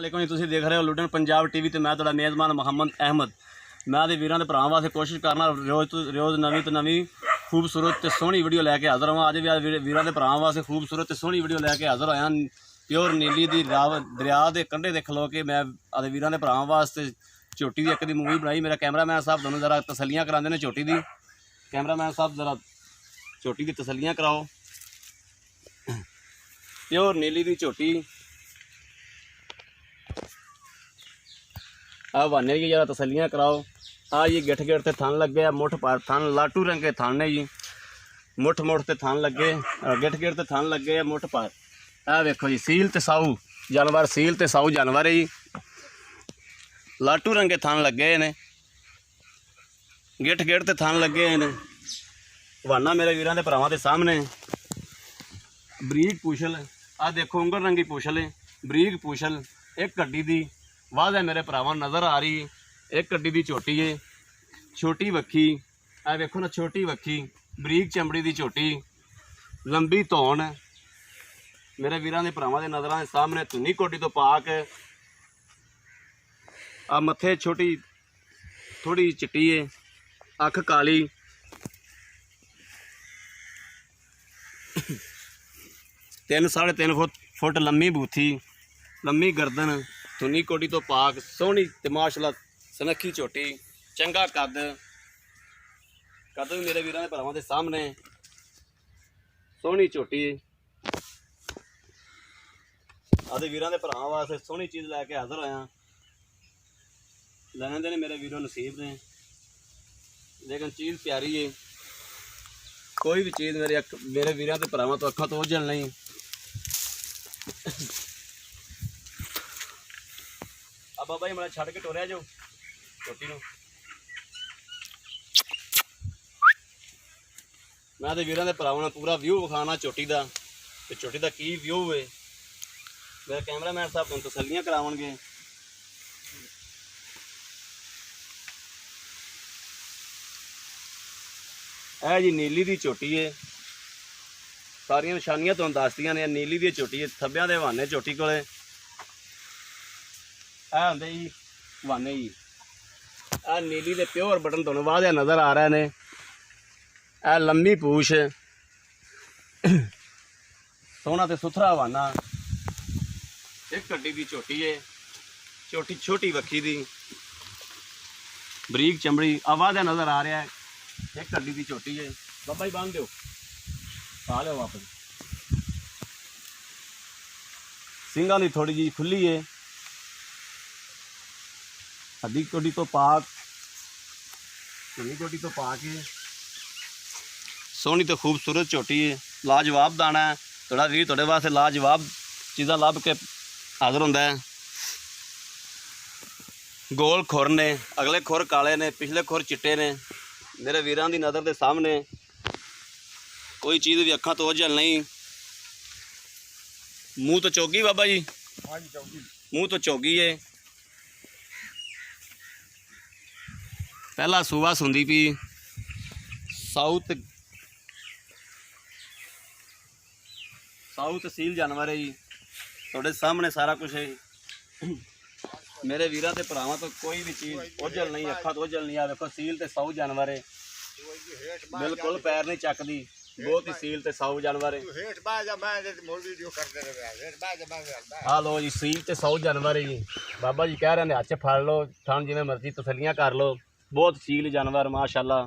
ਵਾਲੇਕੁਮ ਜੀ, ਤੁਸੀਂ ਦੇਖ ਰਹੇ ਹੋ ਲੁੱਟਣ ਪੰਜਾਬ ਟੀਵੀ ਤੇ ਮੈਂ ਤੁਹਾਡਾ ਮੇਜ਼ਬਾਨ ਮੁਹੰਮਦ ਅਹਿਮਦ। ਮੈਂ ਤੇ ਵੀਰਾਂ ਦੇ ਭਰਾਵਾਂ ਵਾਸਤੇ ਕੋਸ਼ਿਸ਼ ਕਰਨਾ ਰੋਜ਼ ਨਵੀਂ ਤੋਂ ਨਵੀਂ ਖੂਬਸੂਰਤ ਤੇ ਸੋਹਣੀ ਵੀਡੀਓ ਲੈ ਕੇ ਹਾਜ਼ਰ ਹਾਂ। ਅੱਜ ਵੀ ਵੀਰਾਂ ਦੇ ਭਰਾਵਾਂ ਵਾਸਤੇ ਖੂਬਸੂਰਤ ਤੇ ਸੋਹਣੀ ਵੀਡੀਓ ਲੈ ਕੇ ਹਾਜ਼ਰ ਹੋਇਆ। ਪਿਓਰ ਨੀਲੀ ਦੀ ਦਰਿਆ ਦੇ ਕੰਢੇ ਤੇ ਖਲੋ ਕੇ ਮੈਂ ਆਦੇ ਵੀਰਾਂ ਦੇ ਭਰਾਵਾਂ ਵਾਸਤੇ ਝੋਟੀ ਦੀ ਇੱਕ ਦੀ ਮੂਵੀ ਬਣਾਈ। ਮੇਰਾ ਕੈਮਰਾਮੈਨ ਸਾਹਿਬ ਤੁਹਾਨੂੰ ਜ਼ਰਾ ਤਸੱਲੀਆਂ ਕਰਾਉਂਦੇ ਨੇ ਝੋਟੀ ਦੀ। ਕੈਮਰਾਮੈਨ ਸਾਹਿਬ ਜ਼ਰਾ ਝੋਟੀ ਦੀ ਤਸੱਲੀਆਂ ਕਰਾਓ। ਪਿਓਰ ਨੀਲੀ ਦੀ ਝੋਟੀ ਆ बने जी, जरा तसलियाँ कराओ। हाँ जी गिठ गिठ ते थन लगे, मुठ पर थन लाटू रंग के थन ने जी, मुठ मुठ ते थन लगे, गिठ गिठ ते थन लगे मुठ पर। आ देखो जी सील ते साऊ जानवर, सील ते साऊ जानवर है जी, लाटू रंग के थन लगे ने, गिठ गिठ ते थन लगे ने। वाना मेरे वीरां दे भरावां दे सामने बरीक पूछल, आ देखो उंगल रंगी पूछल है, बरीक पूछल एक गड्डी दी वाज है मेरे भरावां नज़र आ रही। एक गड्डी दी झोटी है, छोटी वक्खी, आ देखो ना छोटी वक्खी, बरीक चमड़ी दी झोटी, लंबी धौन मेरे वीरां दे भरावां दे नज़रां दे सामने। धुनी कोटी तो पाक आ मत्थे छोटी थोड़ी चिट्टी है, अख काली, 3 साढ़े 3 फुट लम्मी बूथी, लम्मी गर्दन, धुनी कोटी तो पाक, सोहनी ते माशाअल्लाह सनखी झोटी, चंगा कद भी मेरे वीरां दे भरावां दे सामने सोहनी झोटी। आदे वीरां दे भरावां वास्ते सोहनी चीज़ लैके हाज़र होया। लैने देने मेरे वीरों नसीब ने, लेकिन चीज़ प्यारी है। कोई भी चीज़ मेरे वीरां दे भरावां तो अखां तो ओझल नहीं। अब बाबा जी मैं छड़ के टोरिया जो झोटी नूं। मैं तो वीरां दे भरावां नूं पूरा व्यू विखाना झोटी दा, ते झोटी दा की व्यू है। मेरे कैमरामैन साहब तुहानूं तसल्लियां करावणगे। ਇਹ जी नीली दी झोटी है, सारियां निशानियां तुहानूं दसदियां ने। नीली दी झोटी है, थब्बियां दे हवाने झोटी कोले ਇਹ ਹੁੰਦੇ जी हवाने जी। आ नीली दे प्योर बटन तुहानूं वाधिया नज़र आ रहे ने। ਇਹ लंबी पूछ, सोहना ते सुथरा हवाना, एक गड्डी दी झोटी है, झोटी छोटी वक्खी दी, बरीक चमड़ी, वाधिया नज़र आ रहा है। एक गड्डी की झोटी है। बाबा जी बांध दो, पा लो वापस। सिंगा दी थोड़ी जी खुली है, हड्डी कोटी तो पाक, धुनी कोटी तो पाक है, सोहनी तो खूबसूरत झोटी है। लाजवाब दाना है, थोड़ा वीर थोड़े वास्ते लाजवाब चीज़ां लभ के हाज़र होंदा है। गोल खुर ने, अगले खुर काले ने, पिछले खुर चिट्टे ने। मेरे वीरां दी नज़र के सामने कोई चीज़ भी अखां तो ओझल नहीं। मुँह तो चौगी बाबा जी, हाँ जी चौगी, मुँह तो चौगी है। पहला सूबा सुंदी पी, साउथ तहसील जानवर है जी, थोड़े सामने सारा कुछ है। मेरे वीरां ते भरावां तो कोई भी चीज़ ओझल नहीं, अखा तो ओझल नहीं। आ देखो सील ते साऊ जानवर है, बिल्कुल पैर नहीं चकदी, बहुत ही सील ते साऊ जानवर है। आ लो जी सील ते साऊ जानवर है जी। बाबा जी कह रहे हैं हथ फड़ लो, थान जिवें मर्जी तसलियां कर लो। बहुत सील जानवर माशाअल्लाह।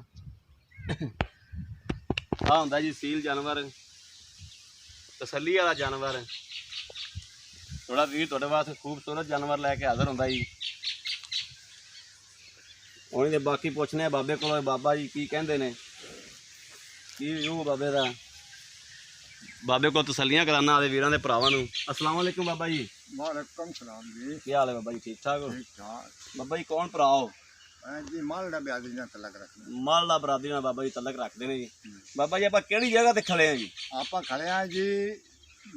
आ हुंदा जी सील जानवर, तसल्ली वाला जानवर। थोड़ा वीर थोड़े वास्ते खूबसूरत जानवर लैके हाज़र होंदा जी। हुण दे बाकी पुछने बाबे कोलों, बाबा जी की कहंदे ने, की व्यू बाबे दा। बाबे को तसल्लियां कराना आदे वीरां दे भरावां नूं। अस्सलाम वालेकुम बाबा जी। वालेकुम सलाम जी। की हाल है बाबा जी, ठीक ठाक हो? ठीक ठाक बाबा जी कौन भरा हो? जी मालड़ा बिरादरी नाल तलक रखते, मालड़ा बरादरी नाल बाबा जी तलक रखते हैं जी। बाबा जी आपां किहड़ी जगह ते खड़े हैं जी? आप खड़े हैं जी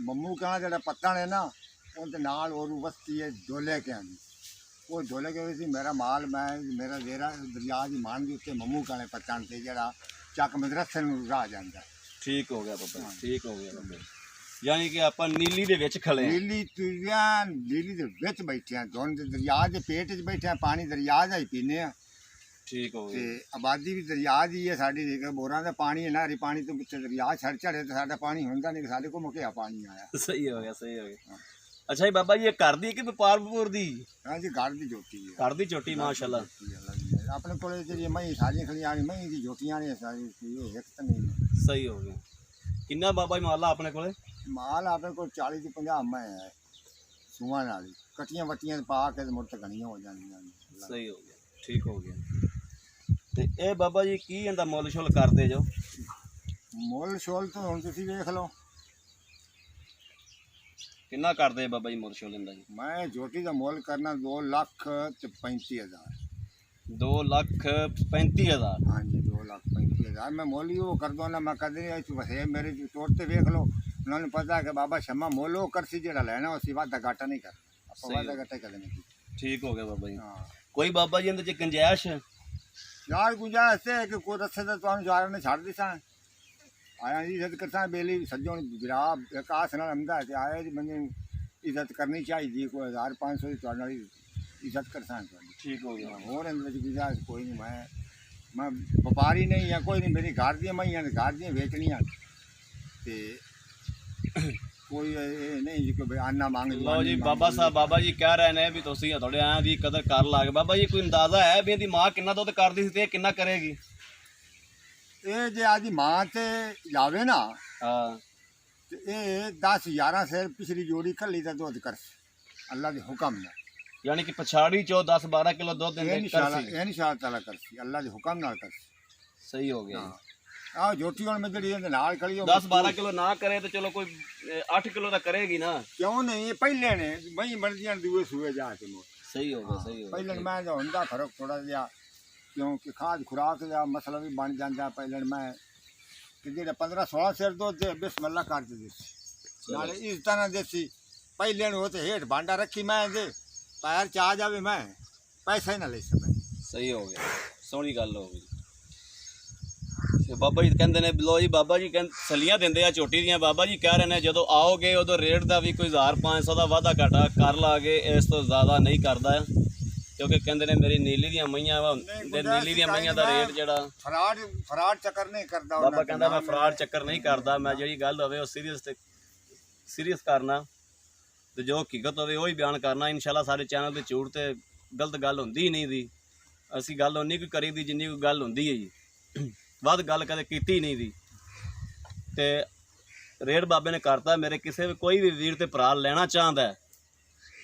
मम्मू का जो पत्तन है ना, उनके नाल और बस्ती है डोले के जी। वो डोले के सी मेरा माल, मैं मेरा जेरा दरिया की मान के उत्ते मम्मू का पत्तन से जरा चक मदरसे राह जाता। ठीक हो गया बाबा, ठीक हो गया बाबा। ਯਾਨੀ ਕਿ ਆਪਾਂ ਨੀਲੀ ਦੇ ਵਿੱਚ ਖਲੇ ਆ। ਨੀਲੀ ਦੇ ਵਿੱਚ ਬੈਠੇ ਆ, ਧੁੰਦ ਦਰਿਆ ਦੇ ਪੇਟ 'ਚ ਬੈਠੇ ਆ, ਪਾਣੀ ਦਰਿਆ ਦਾ ਹੀ ਪੀਨੇ ਆ ਠੀਕ ਹੋ ਗਿਆ। ਤੇ ਆਬਾਦੀ ਵੀ ਦਰਿਆ ਦੀ ਹੈ ਸਾਡੀ, ਦੇਖ ਬੋਰਾਂ ਦਾ ਪਾਣੀ ਹੈ, ਨਹਿਰੀ ਪਾਣੀ ਤੋਂ ਪਿੱਛੇ ਦਰਿਆ ਛੜ ਚੜੇ ਤੇ ਸਾਡਾ ਪਾਣੀ ਹੁੰਦਾ ਨਹੀਂ, ਸਾਡੇ ਕੋਲ ਮੁਕਿਆ ਪਾਣੀ ਆਇਆ। ਸਹੀ ਹੋ ਗਿਆ, ਸਹੀ ਹੋ ਗਿਆ। ਅੱਛਾ ਜੀ ਬਾਬਾ ਜੀ, ਇਹ ਘਰ ਦੀ ਕਿ ਵਪਾਰ ਵਪੂਰ ਦੀ? ਹਾਂਜੀ ਘਰ ਦੀ ਜੋਤੀ ਹੈ, ਘਰ ਦੀ ਝੋਟੀ ਮਾਸ਼ਾਅੱਲਾ। ਆਪਣੇ ਕੋਲ ਜਿਹੜੀ ਮਹੀਂ ਸਾਰੀਆਂ ਖਲੀਆਂ ਨੇ, ਮਹੀਂ ਦੀ ਜੋਟੀਆਂ ਨੇ ਸਾਰੀ, ਇਹ ਇੱਕ ਤਾਂ ਨਹੀਂ। ਸਹੀ ਹੋ ਗਿਆ। ਕਿੰਨਾ ਬਾਬਾ ਜੀ ਮਾਲਾ ਆਪਣੇ ਕੋਲੇ? ਮਾਲ ਆਪਣੇ ਕੋਲ 40 ਤੋਂ 50 ਮੈਂ ਹੈ ਸੂਆਂ ਨਾਲ ਹੀ, ਕਟੀਆਂ ਵੱਟੀਆਂ ਪਾ ਕੇ ਮੁੜ ਤੇ ਘਣੀਆਂ ਹੋ ਜਾਂਦੀਆਂ ਨੇ। ਸਹੀ ਹੋ ਗਿਆ, ਠੀਕ ਹੋ ਗਿਆ। ਤੇ ਇਹ ਬਾਬਾ ਜੀ ਕੀ ਇਹਦਾ ਮੁੱਲ ਸ਼ੁੱਲ ਕਰਦੇ ਜੋ? ਮੁੱਲ ਸ਼ੋਲ ਤਾਂ ਹੁਣ ਤੁਸੀਂ ਵੇਖ ਲਓ, ਕਿੰਨਾ ਕਰਦੇ ਬਾਬਾ ਜੀ ਮੁੱਲ ਸ਼ੁੱਲ ਇਹਦਾ ਜੀ? ਮੈਂ ਜੋਟੀ ਦਾ ਮੁੱਲ ਕਰਨਾ 2,35,000। 2,35,000? ਹਾਂਜੀ 2,35,000 ਮੈਂ ਮੁੱਲ ਹੀ ਉਹ ਕਰ ਦੋ ਨਾ, ਮੈਂ ਕਦੇ ਵਸੇ ਮੇਰੇ ਤੋੜ ਤੇ ਵੇਖ ਲਓ, ਉਹਨਾਂ ਨੂੰ ਪਤਾ ਕਿ ਬਾਬਾ ਸ਼ਮਾ ਮੁੱਲ ਉਹ ਕਰਸੀ ਜਿਹੜਾ ਲੈਣਾ ਉਹ ਸੀ, ਵਾਧਾ ਘਾਟਾ ਨਹੀਂ ਕਰਨਾ ਆਪਾਂ, ਵਾਧਾ ਘਾਟਾ ਕਦੇ ਨਹੀਂ ਕੀਤਾ। ਠੀਕ ਹੋ ਗਿਆ ਬਾਬਾ ਜੀ। ਹਾਂ ਕੋਈ ਬਾਬਾ ਜੀ ਇਹਦੇ ਚ ਗੁੰਜਾਇਸ਼? ਯਾਰ ਗੁੰਜਾਇਸ਼ ਹੈ ਕਿ ਕੋਈ ਰਸਤੇ ਤੇ ਤੁਹਾਨੂੰ ਜਾਣ ਨੇ ਛੱਡ ਦਿੱਤਾ ਆਇਆ ਜੀ, ਇੱਜ਼ਤ ਕਰਤਾ ਬੇਲੀ ਸੱਜਣ ਵਿਰਾ ਵਿਕਾਸ ਨਾਲ ਹਮਦਾ ਤੇ ਆਇਆ ਜੀ, ਬੰਦੇ ਨੂੰ ਇੱਜ਼ਤ ਕਰਨੀ ਚਾਹੀਦੀ, ਕੋਈ 1,500 ਦੀ ਤੁਹਾਡੇ ਨਾਲ ਇੱਜ਼ਤ ਕਰਤਾ ਤੁਹਾਡੀ। ਠੀਕ ਹੋ ਗਿਆ। ਹੋਰ ਅੰਦਰ ਚ ਗੁੰਜਾਇਸ਼ ਕੋਈ ਨਹੀਂ, ਮੈਂ ਵਪਾਰੀ ਨਹੀਂ ਆ, ਕੋਈ ਨਹੀਂ, ਮੇਰੀ ਘਰ ਦੀਆਂ ਮਈਆਂ ਨੇ ਘਰ ਦੀਆਂ ਵੇਚਣੀਆਂ ਤੇ ਕੋਈ ਇਹ ਨਹੀਂ ਜੀ ਕੋਈ ਆਨਾ ਮੰਗ ਲਓ ਜੀ ਬਾਬਾ ਸਾਹਿਬ, ਬਾਬਾ ਜੀ ਕਹਿ ਰਹੇ ਨੇ ਵੀ ਤੁਸੀਂ ਤੁਹਾਡੇ ਆਂ ਦੀ ਕਦਰ ਕਰ ਲਾਗੇ। ਬਾਬਾ ਜੀ ਕੋਈ ਅੰਦਾਜ਼ਾ ਹੈ ਵੀ ਇਹਦੀ ਮਾਂ ਕਿੰਨਾ ਦੁੱਧ ਕਰਦੀ ਸੀ ਤੇ ਇਹ ਕਿੰਨਾ ਕਰੇਗੀ? ਇਹ ਜੇ ਆਦੀ ਮਾਂ ਤੇ ਜਾਵੇ ਨਾ ਹਾਂ ਤੇ ਇਹ 10-11 ਸਿਰ ਪਿਛਲੀ ਜੋੜੀ ਕੱਲੀ ਦਾ ਦੁੱਧ ਕਰ ਅੱਲਾ ਦੇ ਹੁਕਮ ਨਾਲ, ਯਾਨੀ ਕਿ ਪਛਾੜੀ ਚੋਂ 10-12 ਕਿਲੋ ਦੁੱਧ ਦਿੰਦੇ ਕਰਸੀ। ਇਹ ਨਿਸ਼ਾਨ ਤਾਲਾ ਕਰਸੀ, ਅੱਲਾ ਦੇ ਹੁਕਮ ਨਾਲ ਕਰਸੀ। ਸਹੀ ਹੋ ਗਿਆ। ਆਹ ਜੋਟੀ ਹੁਣ ਮੈਂ ਜਿਹੜੀ ਇਹਦੇ ਨਾਲ ਖੜੀ ਉਹ 10-12 ਕਿਲੋ ਨਾ ਕਰੇ ਤੇ ਚਲੋ ਕੋਈ 8 ਕਿਲੋ ਤਾਂ ਕਰੇਗੀ ਨਾ। ਕਿਉਂ ਨਹੀਂ, ਇਹ ਪਹਿਲੇ ਨੇ ਮਈ ਮਰਦੀਆਂ ਦੂਏ ਸੂਏ ਜਾ ਕੇ ਮੋ। ਸਹੀ ਹੋ ਗਿਆ, ਸਹੀ ਹੋ ਗਿਆ। ਪਹਿਲੇ ਮੈਂ ਜੋ ਹੁੰਦਾ ਫਰਕ ਥੋੜਾ ਜਿਹਾ, ਕਿਉਂਕਿ ਖਾਦ ਖੁਰਾਕ ਦਾ ਮਸਲਾ ਵੀ ਬਣ ਜਾਂਦਾ। ਪਹਿਲੇ ਮੈਂ ਕਿ ਜਿਹੜਾ 15-16 ਸਿਰ ਦੁੱਧ ਦੇ ਬਿਸਮਿਲ੍ਲਾ ਕਰ ਦਿੰਦੇ ਸੀ, ਨਾਲੇ ਇਸ ਤਰ੍ਹਾਂ ਦੇ ਸੀ। ਪਹਿਲੇ ਨੂੰ ਉਹ ਤੇ ਹੇਠ ਭਾਂਡਾ ਰੱਖੀ ਮੈਂ ਦੇ ਪੈਰ ਚ ਆ ਜਾਵੇ, ਮੈਂ ਪੈਸਾ ਹੀ ਨਾ ਲੈ ਸਕਾਂ। ਸਹੀ ਹੋ ਗਿਆ, ਸੋਹਣੀ ਗੱਲ ਹੋ ਗਈ। ਤੇ ਬਾਬਾ ਜੀ ਕਹਿੰਦੇ ਨੇ ਲੋ ਜੀ, ਬਾਬਾ ਜੀ ਕਹਿੰਦੇ ਸਲੀਆਂ ਦਿੰਦੇ ਆ ਝੋਟੀ ਦੀਆਂ। ਬਾਬਾ ਜੀ ਕਹਿ ਰਹੇ ਨੇ ਜਦੋਂ ਆਓਗੇ ਉਦੋਂ ਰੇਟ ਦਾ ਵੀ ਕੋਈ 1,500 ਦਾ ਵਾਧਾ ਘਾਟਾ ਕਰ ਲਾਗੇ, ਇਸ ਤੋਂ ਜ਼ਿਆਦਾ ਨਹੀਂ ਕਰਦਾ, ਕਿਉਂਕਿ ਕਹਿੰਦੇ ਨੇ ਮੇਰੀ ਨੀਲੀ ਦੀਆਂ ਮਈਆਂ ਵਾ ਤੇ ਨੀਲੀ ਦੀਆਂ ਮਈਆਂ ਦਾ ਰੇਟ ਜਿਹੜਾ ਫਰਾਡ ਚੱਕਰ ਨਹੀਂ ਕਰਦਾ। ਬਾਬਾ ਕਹਿੰਦਾ ਮੈਂ ਫਰਾਡ ਚੱਕਰ ਨਹੀਂ ਕਰਦਾ, ਮੈਂ ਜਿਹੜੀ ਗੱਲ ਹੋਵੇ ਉਹ ਸੀਰੀਅਸ ਕਰਨਾ ਤੇ ਜੋ ਹਕੀਕਤ ਹੋਵੇ ਉਹੀ ਬਿਆਨ ਕਰਨਾ। ਇਨਸ਼ਾਅੱਲਾ ਸਾਡੇ ਚੈਨਲ ਤੇ ਝੂਠ ਤੇ ਗਲਤ ਗੱਲ ਹੁੰਦੀ ਹੀ ਨਹੀਂ ਦੀ, ਅਸੀਂ ਗੱਲ ਉਨੀ ਕੋਈ ਕਰੀ ਦੀ ਜਿੰਨੀ ਕੋਈ ਗੱਲ ਹੁੰਦੀ ਹੈ ਜੀ, ਵੱਧ ਗੱਲ ਕਦੇ ਕੀਤੀ ਨਹੀਂ ਦੀ। ਤੇ ਰੇਟ ਬਾਬੇ ਨੇ ਕਰਤਾ। ਮੇਰੇ ਕਿਸੇ ਵੀ ਕੋਈ ਵੀ ਵੀਰ ਤੇ ਭਰਾ ਲੈਣਾ ਚਾਹੁੰਦਾ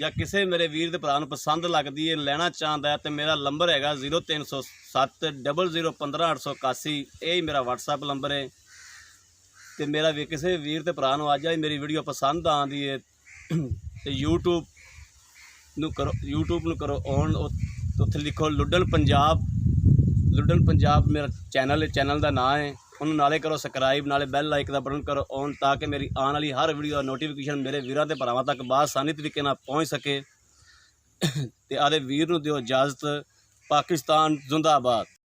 ਜਾਂ ਕਿਸੇ ਮੇਰੇ ਵੀਰ ਦੇ ਭਰਾ ਨੂੰ ਪਸੰਦ ਲੱਗਦੀ ਹੈ ਲੈਣਾ ਚਾਹੁੰਦਾ ਤੇ ਮੇਰਾ ਨੰਬਰ ਹੈਗਾ 0307 0015 ਇਹ ਹੀ ਮੇਰਾ WhatsApp ਨੰਬਰ ਹੈ। ਤੇ ਮੇਰਾ ਵੀ ਕਿਸੇ ਵੀਰ ਤੇ ਭਰਾ ਨੂੰ ਅੱਜ ਆਈ ਮੇਰੀ ਵੀਡੀਓ ਪਸੰਦ ਆਉਂਦੀ ਹੈ ਤੇ YouTube ਨੂੰ ਕਰੋ ਔਨ, ਉੱਥੇ ਲਿਖੋ ਲੁੱਡਨ ਪੰਜਾਬ ਮੇਰਾ ਚੈਨਲ ਦਾ ਨਾਂ ਹੈ, ਉਹਨੂੰ ਨਾਲੇ ਕਰੋ ਸਬਸਕ੍ਰਾਈਬ, ਨਾਲੇ ਬੈਲ ਲਾਈਕ ਦਾ ਬਟਨ ਕਰੋ ਔਨ, ਤਾਂ ਕਿ ਮੇਰੀ ਆਉਣ ਵਾਲੀ ਹਰ ਵੀਡੀਓ ਦਾ ਨੋਟੀਫਿਕੇਸ਼ਨ ਮੇਰੇ ਵੀਰਾਂ ਤੇ ਭਰਾਵਾਂ ਤੱਕ ਬਾਸਾਨੀ ਤਰੀਕੇ ਨਾਲ ਪਹੁੰਚ ਸਕੇ। ਤੇ ਆਦੇ ਵੀਰ ਨੂੰ ਦਿਓ ਇਜਾਜ਼ਤ। ਪਾਕਿਸਤਾਨ ਜ਼ਿੰਦਾਬਾਦ।